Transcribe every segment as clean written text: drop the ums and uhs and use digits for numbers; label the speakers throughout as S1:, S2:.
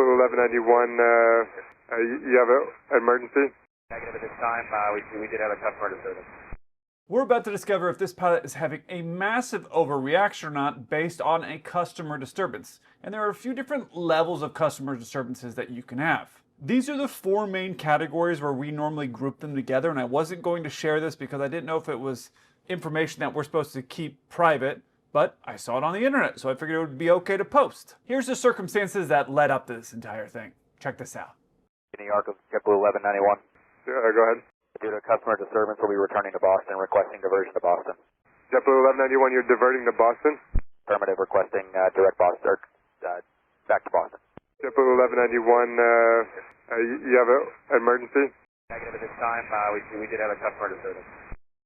S1: JetBlue 1191, you have an emergency?
S2: Negative at this time. We did have a customer disturbance.
S3: We're about to discover if this pilot is having a massive overreaction or not based on a customer disturbance. And there are a few different levels of customer disturbances that you can have. These are the four main categories where we normally group them together, and I wasn't going to share this because I didn't know if it was information that we're supposed to keep private, but I saw it on the internet, so I figured it would be okay to post. Here's the circumstances that led up to this entire thing. Check this out.
S2: New York, JetBlue 1191.
S1: Go ahead.
S2: Due to customer disturbance, we'll be returning to Boston, requesting diversion to Boston.
S1: JetBlue 1191, you're diverting to Boston?
S2: Affirmative, requesting direct Boston, or back to Boston.
S1: JetBlue 1191, you have an emergency?
S2: Negative at this time. We did have a customer disturbance.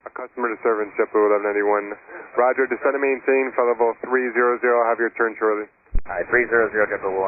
S1: A customer disturbance, JetBlue 1191. Roger, descend and maintain, flight level 300, I'll have your turn shortly.
S2: Alright, 300, JetBlue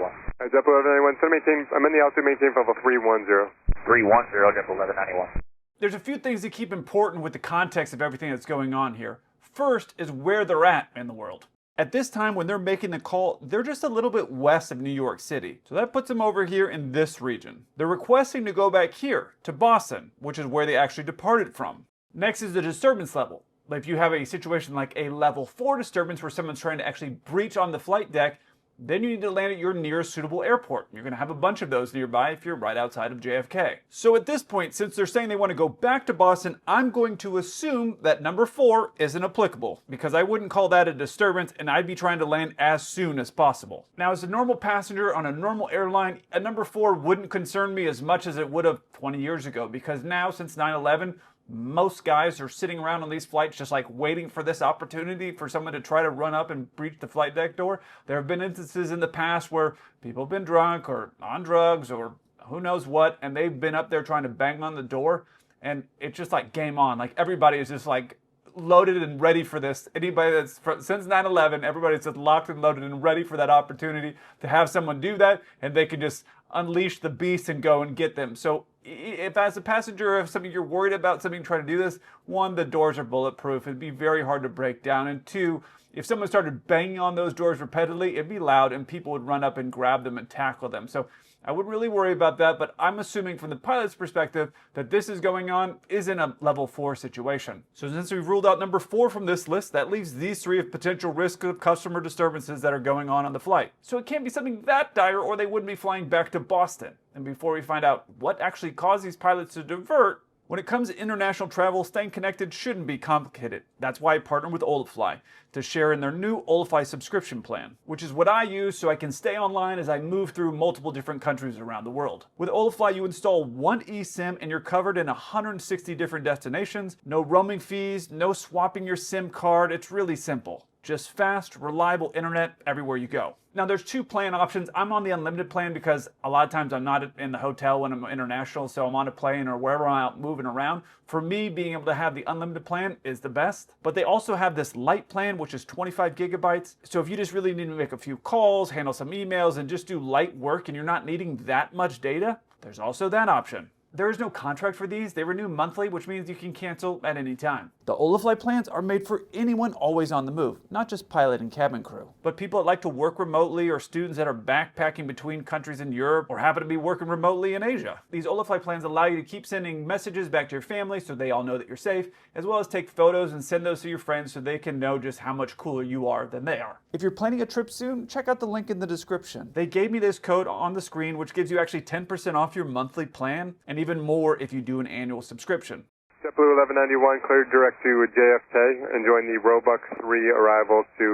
S2: 1191.
S1: JetBlue 1191, descend and maintain, I'm in the altitude, maintain flight level 310.
S2: 310, JetBlue 1191.
S3: There's a few things to keep important with the context of everything that's going on here. First is where they're at in the world. At this time when they're making the call, they're just a little bit west of New York City. So that puts them over here in this region. They're requesting to go back here to Boston, which is where they actually departed from. Next is the disturbance level. If you have a situation like a level 4 disturbance where someone's trying to actually breach on the flight deck, then you need to land at your nearest suitable airport. You're going to have a bunch of those nearby if you're right outside of JFK. So at this point, since they're saying they want to go back to Boston, I'm going to assume that number 4 isn't applicable, because I wouldn't call that a disturbance and I'd be trying to land as soon as possible. Now, as a normal passenger on a normal airline, a number 4 wouldn't concern me as much as it would have 20 years ago, because now, since 9/11, most guys are sitting around on these flights just like waiting for this opportunity for someone to try to run up and breach the flight deck door. There have been instances in the past where people have been drunk or on drugs or who knows what, and they've been up there trying to bang on the door, and it's just like game on. Like everybody is just like loaded and ready for this. Anybody that's since 9/11, everybody's just locked and loaded and ready for that opportunity to have someone do that, and they can just unleash the beast and go and get them. So if as a passenger, if something you're worried about something trying to do this, one, the doors are bulletproof. It'd be very hard to break down. And two, if someone started banging on those doors repeatedly, it'd be loud and people would run up and grab them and tackle them. So I wouldn't really worry about that, but I'm assuming from the pilot's perspective that this is going on is in a level 4 situation. So since we've ruled out number 4 from this list, that leaves these 3 of potential risk of customer disturbances that are going on the flight. So it can't be something that dire or they wouldn't be flying back to Boston. And before we find out what actually caused these pilots to divert, when it comes to international travel, staying connected shouldn't be complicated. That's why I partnered with Olafly to share in their new Olafly subscription plan, which is what I use so I can stay online as I move through multiple different countries around the world. With Olafly, you install one eSIM and you're covered in 160 different destinations. No roaming fees, no swapping your SIM card. It's really simple. Just fast, reliable internet everywhere you go. Now there's 2 plan options. I'm on the unlimited plan because a lot of times I'm not in the hotel when I'm international, so I'm on a plane or wherever I'm out moving around. For me, being able to have the unlimited plan is the best. But they also have this light plan, which is 25 gigabytes. So if you just really need to make a few calls, handle some emails, and just do light work and you're not needing that much data, there's also that option. There is no contract for these. They renew monthly, which means you can cancel at any time. The Olafly plans are made for anyone always on the move, not just pilot and cabin crew, but people that like to work remotely or students that are backpacking between countries in Europe or happen to be working remotely in Asia. These Olafly plans allow you to keep sending messages back to your family so they all know that you're safe, as well as take photos and send those to your friends so they can know just how much cooler you are than they are. If you're planning a trip soon, check out the link in the description. They gave me this code on the screen, which gives you actually 10% off your monthly plan, and even more if you do an annual subscription.
S1: JetBlue 1191, cleared direct to JFK. Enjoying the Robux 3 arrival to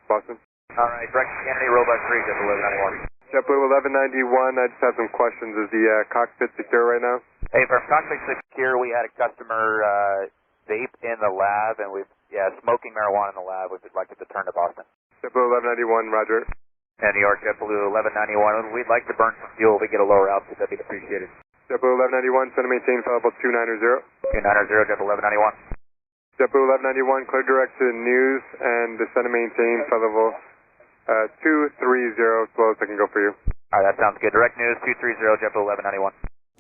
S1: Boston.
S2: Alright, direct to Kennedy, Robux 3, JetBlue 1191.
S1: JetBlue 1191, I just have some questions. Is the cockpit secure right now?
S2: Hey, from cockpit secure, we had a customer vape in the lab, and smoking marijuana in the lab. We'd like it to turn to Boston.
S1: JetBlue 1191, roger.
S2: And New York, JetBlue 1191, we'd like to burn some fuel to get a lower altitude. That'd be appreciated.
S1: JetBlue 1191, send to maintain flight level 290.
S2: 290, JetBlue 1191.
S1: JetBlue 1191, clear direct to News and descend to maintain flight level 230, slowest I can go for you.
S2: Alright, that sounds good. Direct News 230, JetBlue 1191.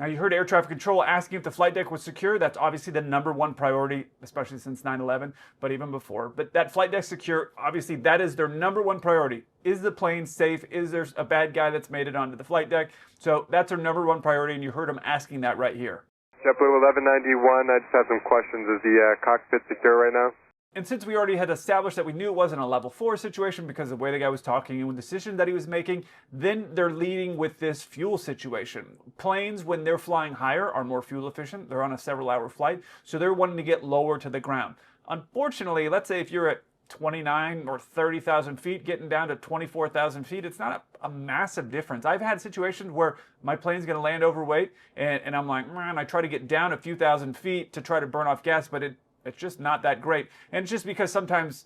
S3: Now, you heard air traffic control asking if the flight deck was secure. That's obviously the #1 priority, especially since 9/11, but even before. But that flight deck secure, obviously that is their #1 priority. Is the plane safe? Is there a bad guy that's made it onto the flight deck? So that's their #1 priority, and you heard them asking that right here.
S1: JetBlue 1191, I just have some questions. Is the cockpit secure right now?
S3: And since we already had established that we knew it wasn't a level 4 situation because of the way the guy was talking and the decision that he was making, then they're leading with this fuel situation. Planes, when they're flying higher, are more fuel efficient. They're on a several-hour flight, so they're wanting to get lower to the ground. Unfortunately, let's say if you're at 29 or 30,000 feet, getting down to 24,000 feet, it's not a massive difference. I've had situations where my plane's going to land overweight, and I'm like, man, I try to get down a few thousand feet to try to burn off gas, but it's just not that great. And it's just because sometimes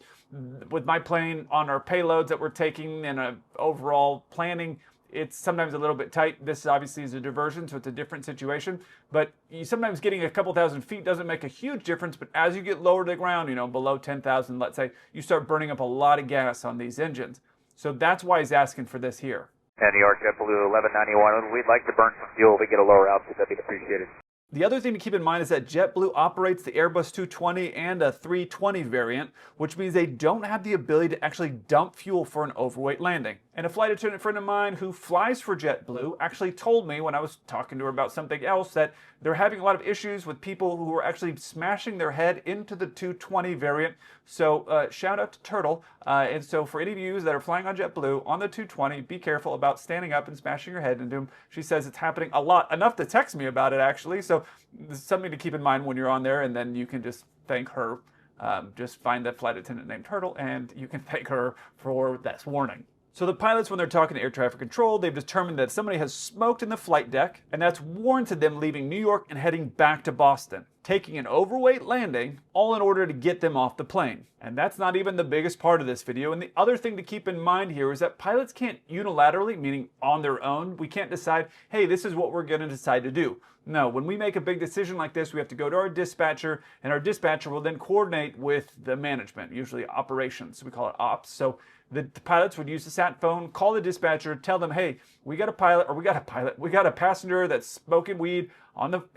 S3: with my plane on our payloads that we're taking and overall planning, it's sometimes a little bit tight. This obviously is a diversion, so it's a different situation. But sometimes getting a couple thousand feet doesn't make a huge difference. But as you get lower to the ground, below 10,000, let's say, you start burning up a lot of gas on these engines. So that's why he's asking for this here.
S2: And New York JetBlue 1191, we'd like to burn some fuel to get a lower altitude. That'd be appreciated.
S3: The other thing to keep in mind is that JetBlue operates the Airbus 220 and a 320 variant, which means they don't have the ability to actually dump fuel for an overweight landing. And a flight attendant friend of mine who flies for JetBlue actually told me when I was talking to her about something else that they're having a lot of issues with people who are actually smashing their head into the 220 variant. So shout out to Turtle. And so for any of you that are flying on JetBlue on the 220, be careful about standing up and smashing your head into them. She says it's happening a lot, enough to text me about it actually. So this is something to keep in mind when you're on there, and then you can just thank her. Just find that flight attendant named Turtle, and you can thank her for this warning. So the pilots, when they're talking to air traffic control, they've determined that somebody has smoked in the flight deck, and that's warranted them leaving New York and heading back to Boston, taking an overweight landing, all in order to get them off the plane. And that's not even the biggest part of this video. And the other thing to keep in mind here is that pilots can't unilaterally, meaning on their own, we can't decide, hey, this is what we're going to decide to do. No, when we make a big decision like this, we have to go to our dispatcher, and our dispatcher will then coordinate with the management, usually operations. We call it ops. So the pilots would use the sat phone, call the dispatcher, tell them, hey, we got a passenger that's smoking weed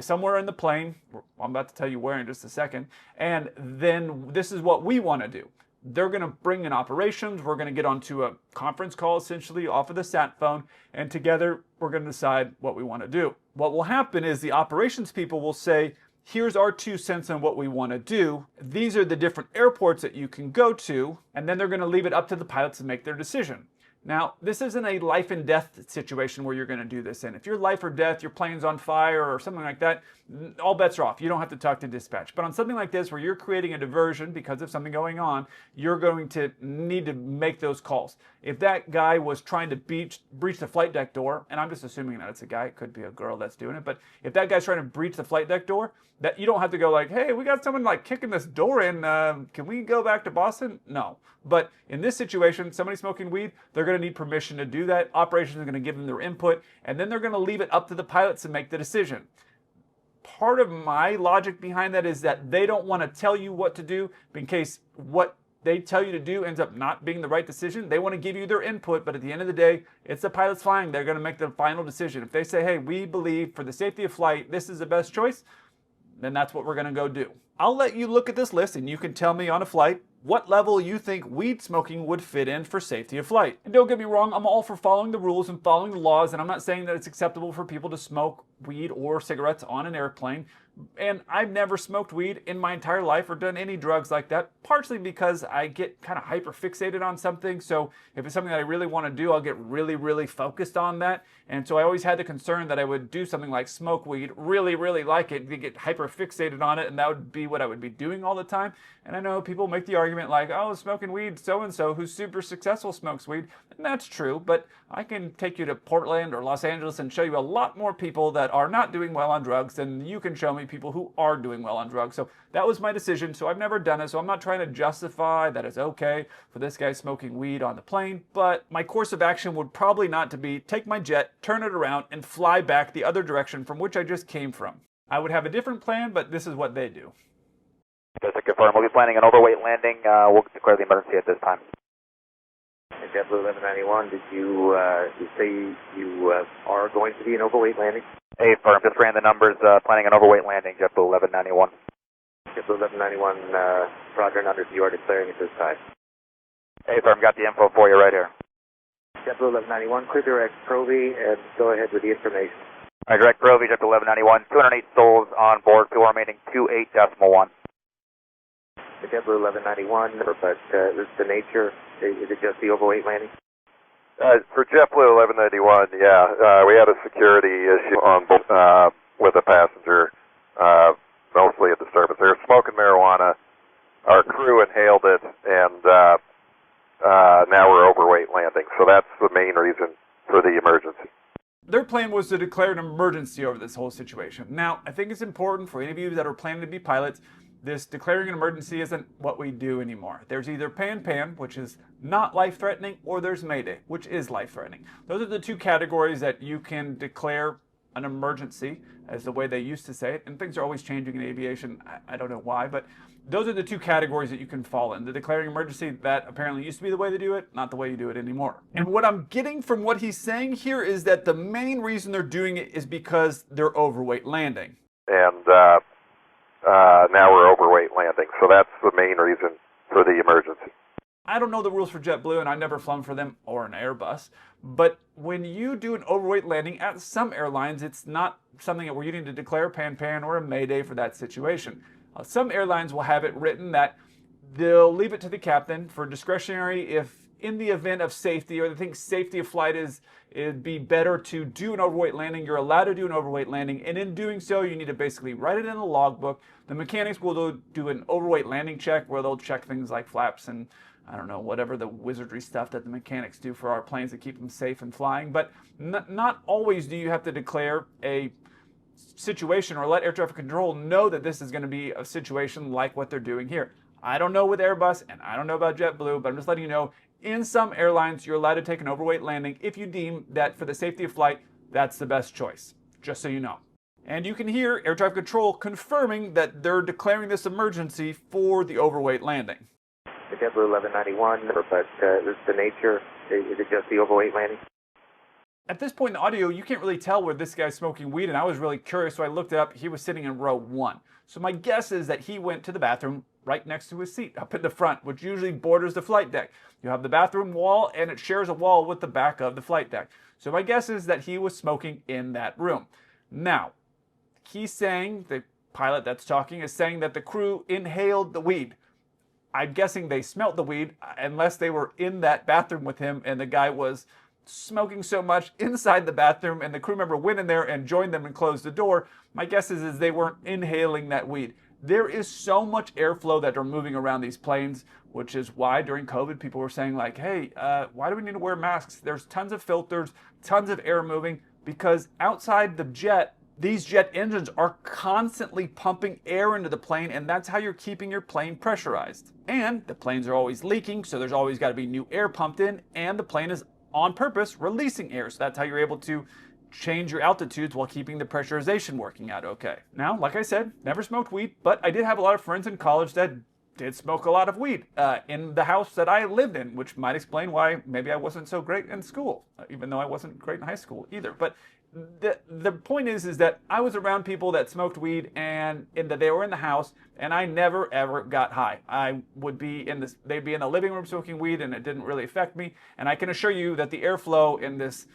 S3: somewhere in the plane. I'm about to tell you where in just a second. And then this is what we want to do. They're going to bring in operations. We're going to get onto a conference call, essentially, off of the sat phone, and together we're going to decide what we want to do. What will happen is the operations people will say, here's our 2 cents on what we want to do. These are the different airports that you can go to, and then they're going to leave it up to the pilots to make their decision. Now, this isn't a life and death situation where you're going to do this in. If your life or death, your plane's on fire or something like that, all bets are off. You don't have to talk to dispatch. But on something like this where you're creating a diversion because of something going on, you're going to need to make those calls. If that guy was trying to breach the flight deck door, and I'm just assuming that it's a guy, it could be a girl that's doing it, but if that guy's trying to breach the flight deck door, that you don't have to go like, hey, we got someone like kicking this door in, can we go back to Boston? No. But in this situation, somebody smoking weed, they're going to need permission to do that. Operations are going to give them their input, and then they're going to leave it up to the pilots to make the decision. Part of my logic behind that is that they don't want to tell you what to do in case what they tell you to do ends up not being the right decision. They want to give you their input, but at the end of the day, it's the pilots flying. They're going to make the final decision. If they say, hey, we believe for the safety of flight, this is the best choice, then that's what we're going to go do. I'll let you look at this list and you can tell me on a flight what level you think weed smoking would fit in for safety of flight. And don't get me wrong, I'm all for following the rules and following the laws, and I'm not saying that it's acceptable for people to smoke weed or cigarettes on an airplane. And I've never smoked weed in my entire life or done any drugs like that, partially because I get kind of hyper fixated on something. So if it's something that I really want to do, I'll get really, really focused on that. And so I always had the concern that I would do something like smoke weed, really, really like it, get hyper fixated on it, and that would be what I would be doing all the time. And I know people make the argument like, oh, smoking weed, so-and-so who's super successful smokes weed. And that's true, but I can take you to Portland or Los Angeles and show you a lot more people that are not doing well on drugs than you can show me people who are doing well on drugs. So that was my decision. So I've never done it. So I'm not trying to justify that it's okay for this guy smoking weed on the plane. But my course of action would probably not to be take my jet, turn it around, and fly back the other direction from which I just came from. I would have a different plan, but this is what they do.
S2: Just to confirm, we'll be planning an overweight landing. We'll declare the emergency at this time.
S4: JetBlue 1191, did you say you are going to be an overweight landing?
S2: Hey, firm, just ran the numbers, planning an overweight landing, JetBlue 1191.
S4: JetBlue 1191, roger, and under, you are declaring at this time.
S2: Hey, firm, got the info for you right here.
S4: JetBlue 1191, clear direct Provy, and go ahead with the information.
S2: All right, direct Provy, JetBlue 1191, 208 souls on board, fuel remaining 28.1.
S4: JetBlue 1191, but the nature, is it just the overweight landing?
S5: For JetBlue 1191, yeah, we had a security issue on with a passenger, mostly a disturbance. They were smoking marijuana. Our crew inhaled it, and now we're overweight landing. So that's the main reason for the emergency.
S3: Their plan was to declare an emergency over this whole situation. Now, I think it's important for any of you that are planning to be pilots, this declaring an emergency isn't what we do anymore. There's either pan-pan, which is not life-threatening, or there's Mayday, which is life-threatening. Those are the two categories that you can declare an emergency, as the way they used to say it, and things are always changing in aviation. I don't know why, but those are the two categories that you can fall in. The declaring emergency, that apparently used to be the way to do it, not the way you do it anymore. And what I'm getting from what he's saying here is that the main reason they're doing it is because they're overweight landing.
S5: And now we're overweight landing. So that's the main reason for the emergency.
S3: I don't know the rules for JetBlue, and I've never flown for them or an Airbus, but when you do an overweight landing at some airlines, it's not something where you need to declare pan-pan or a Mayday for that situation. Some airlines will have it written that they'll leave it to the captain for discretionary if in the event of safety, or they think safety of flight it'd be better to do an overweight landing. You're allowed to do an overweight landing, and in doing so, you need to basically write it in the logbook. The mechanics will do an overweight landing check where they'll check things like flaps and I don't know, whatever the wizardry stuff that the mechanics do for our planes to keep them safe and flying. But not always do you have to declare a situation or let air traffic control know that this is going to be a situation like what they're doing here. I don't know with Airbus and I don't know about JetBlue, but I'm just letting you know, in some airlines, you're allowed to take an overweight landing if you deem that for the safety of flight, that's the best choice, just so you know. And you can hear air traffic control confirming that they're declaring this emergency for the overweight landing.
S4: JetBlue 1191, but the nature, is it just the overweight landing?
S3: At this point in the audio, you can't really tell where this guy's smoking weed, and I was really curious, so I looked it up. He was sitting in row 1. So my guess is that he went to the bathroom right next to his seat, up in the front, which usually borders the flight deck. You have the bathroom wall, and it shares a wall with the back of the flight deck. So my guess is that he was smoking in that room. Now, he's saying, the pilot that's talking is saying that the crew inhaled the weed. I'm guessing they smelt the weed, unless they were in that bathroom with him and the guy was smoking so much inside the bathroom and the crew member went in there and joined them and closed the door. My guess is they weren't inhaling that weed. There is so much airflow that are moving around these planes, which is why during COVID people were saying like, hey, why do we need to wear masks? There's tons of filters, tons of air moving, because outside the jet, these jet engines are constantly pumping air into the plane, and that's how you're keeping your plane pressurized. And the planes are always leaking, so there's always got to be new air pumped in, and the plane is on purpose releasing air, so that's how you're able to change your altitudes while keeping the pressurization working out okay. Now, like I said, never smoked weed, but I did have a lot of friends in college that did smoke a lot of weed in the house that I lived in, which might explain why maybe I wasn't so great in school, even though I wasn't great in high school either. But the point is that I was around people that smoked weed and that they were in the house, and I never ever got high. I would be they'd be in the living room smoking weed, and it didn't really affect me. And I can assure you that the airflow in this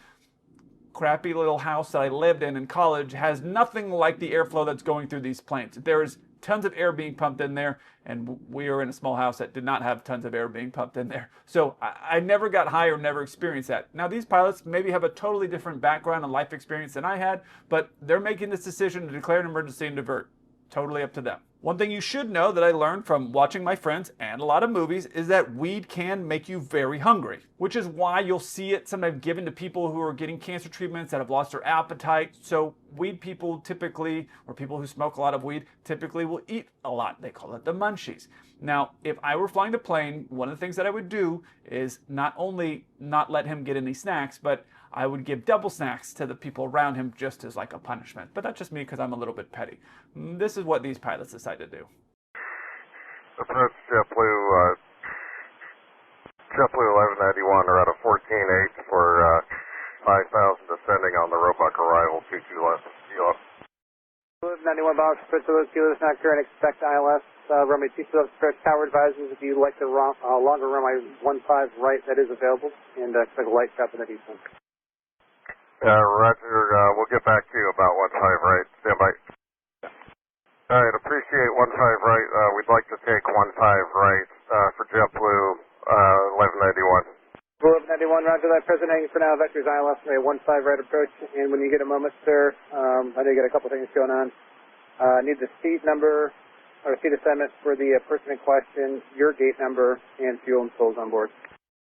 S3: crappy little house that I lived in college has nothing like the airflow that's going through these planes. There is tons of air being pumped in there, and we were in a small house that did not have tons of air being pumped in there. So I never got high or never experienced that. Now, these pilots maybe have a totally different background and life experience than I had, but they're making this decision to declare an emergency and divert. Totally up to them. One thing you should know that I learned from watching my friends and a lot of movies is that weed can make you very hungry, which is why you'll see it sometimes given to people who are getting cancer treatments that have lost their appetite. So weed people typically, or people who smoke a lot of weed, typically will eat a lot. They call it the munchies. Now, if I were flying the plane, one of the things that I would do is not only not let him get any snacks, but I would give double snacks to the people around him just as like a punishment. But that's just me because I'm a little bit petty. This is what these pilots decide to do.
S5: Approach JetBlue, JetBlue 1191 around a 14.8 for 5000 descending on the Roebuck arrival, 22 left.
S4: 91 box, approach to those dealers, not current, expect ILS. Runway 22 left, approach, tower advises if you'd like the longer runway 15 right, that is available, and expect a light trap in the descent.
S5: Roger, we'll get back to you about 15 right. Stand by. All right, appreciate 15 right. We'd like to take 15 right for JetBlue 1191.
S4: 1191, roger that. President for now, vectors ILS, runway 15 right approach. And when you get a moment, sir, I know you got a couple things going on. Need the seat number or seat assignment for the person in question, your gate number, and fuel and tolls on board.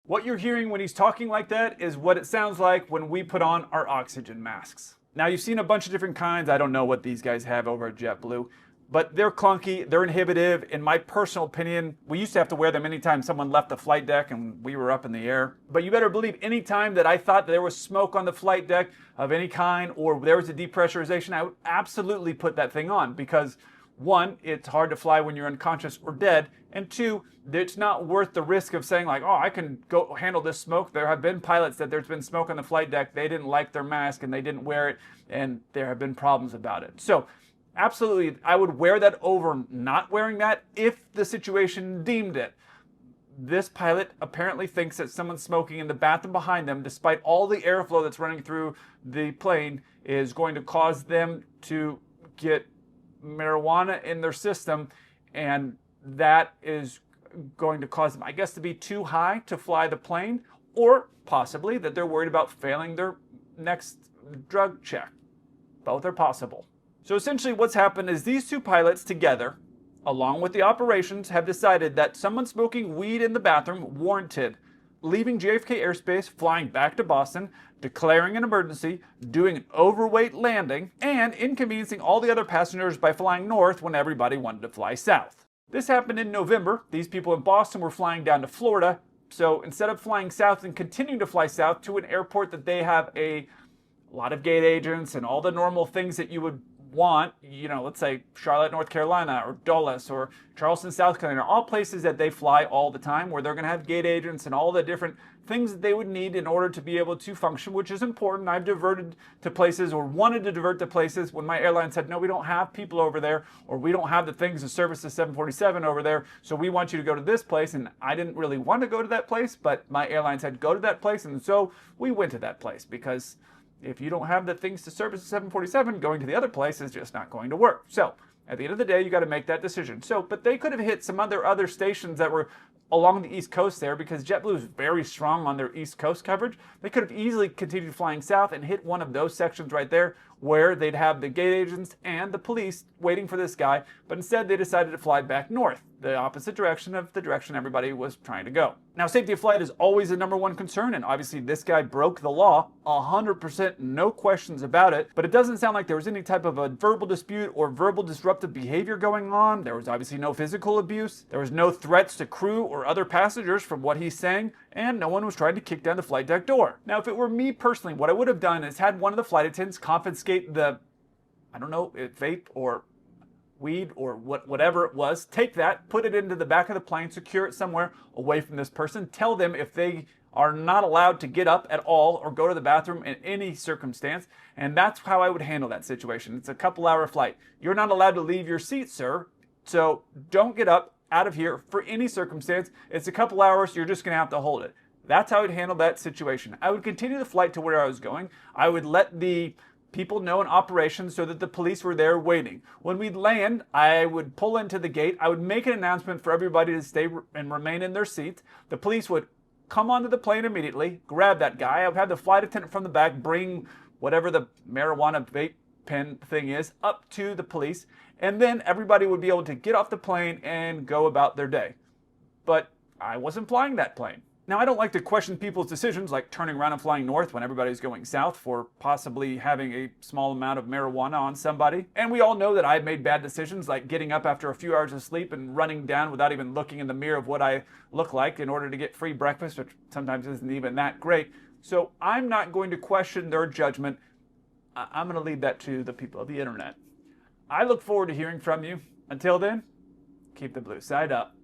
S3: What you're hearing when he's talking like that is what it sounds like when we put on our oxygen masks. Now, you've seen a bunch of different kinds. I don't know what these guys have over at JetBlue, but they're clunky, they're inhibitive. In my personal opinion, we used to have to wear them anytime someone left the flight deck and we were up in the air. But you better believe anytime that I thought there was smoke on the flight deck of any kind or there was a depressurization, I would absolutely put that thing on because one, it's hard to fly when you're unconscious or dead, and two, it's not worth the risk of saying like, oh, I can go handle this smoke. There have been pilots that there's been smoke on the flight deck, they didn't like their mask and they didn't wear it, and there have been problems about it. So absolutely, I would wear that over not wearing that if the situation deemed it. This pilot apparently thinks that someone smoking in the bathroom behind them, despite all the airflow that's running through the plane, is going to cause them to get marijuana in their system, and that is going to cause them, I guess, to be too high to fly the plane, or possibly that they're worried about failing their next drug check. Both are possible. So essentially what's happened is these two pilots together, along with the operations, have decided that someone smoking weed in the bathroom warranted leaving JFK airspace, flying back to Boston, declaring an emergency, doing an overweight landing, and inconveniencing all the other passengers by flying north when everybody wanted to fly south. This happened in November. These people in Boston were flying down to Florida, so instead of flying south and continuing to fly south to an airport that they have a lot of gate agents and all the normal things that you would want, you know, let's say Charlotte, North Carolina, or Dulles, or Charleston, South Carolina, all places that they fly all the time where they're going to have gate agents and all the different things that they would need in order to be able to function, which is important. I've diverted to places or wanted to divert to places when my airline said, no, we don't have people over there, or we don't have the things to service the 747 over there, so we want you to go to this place. And I didn't really want to go to that place, but my airline said, go to that place, and so we went to that place because if you don't have the things to service the 747, going to the other place is just not going to work. So at the end of the day, you got to make that decision. So, but they could have hit some other stations that were along the East Coast there because JetBlue is very strong on their East Coast coverage. They could have easily continued flying south and hit one of those sections right there where they'd have the gate agents and the police waiting for this guy, but instead they decided to fly back north, the opposite direction of the direction everybody was trying to go. Now, safety of flight is always the #1 concern, and obviously this guy broke the law, 100%, no questions about it, but it doesn't sound like there was any type of a verbal dispute or verbal disruptive behavior going on. There was obviously no physical abuse. There was no threats to crew or other passengers from what he's saying, and no one was trying to kick down the flight deck door. Now, if it were me personally, what I would have done is had one of the flight attendants confiscate the, I don't know, vape or weed or whatever it was, take that, put it into the back of the plane, secure it somewhere away from this person, tell them if they are not allowed to get up at all or go to the bathroom in any circumstance, and that's how I would handle that situation. It's a couple-hour flight. You're not allowed to leave your seat, sir, so don't get up out of here for any circumstance. It's a couple hours, you're just going to have to hold it. That's how I'd handle that situation. I would continue the flight to where I was going. I would let the people know in operations so that the police were there waiting. When we'd land, I would pull into the gate. I would make an announcement for everybody to stay and remain in their seats. The police would come onto the plane immediately, grab that guy. I would have the flight attendant from the back bring whatever the marijuana vape pen thing is up to the police, and then everybody would be able to get off the plane and go about their day. But I wasn't flying that plane. Now, I don't like to question people's decisions, like turning around and flying north when everybody's going south for possibly having a small amount of marijuana on somebody. And we all know that I've made bad decisions, like getting up after a few hours of sleep and running down without even looking in the mirror of what I look like in order to get free breakfast, which sometimes isn't even that great. So I'm not going to question their judgment. I'm going to leave that to the people of the internet. I look forward to hearing from you. Until then, keep the blue side up.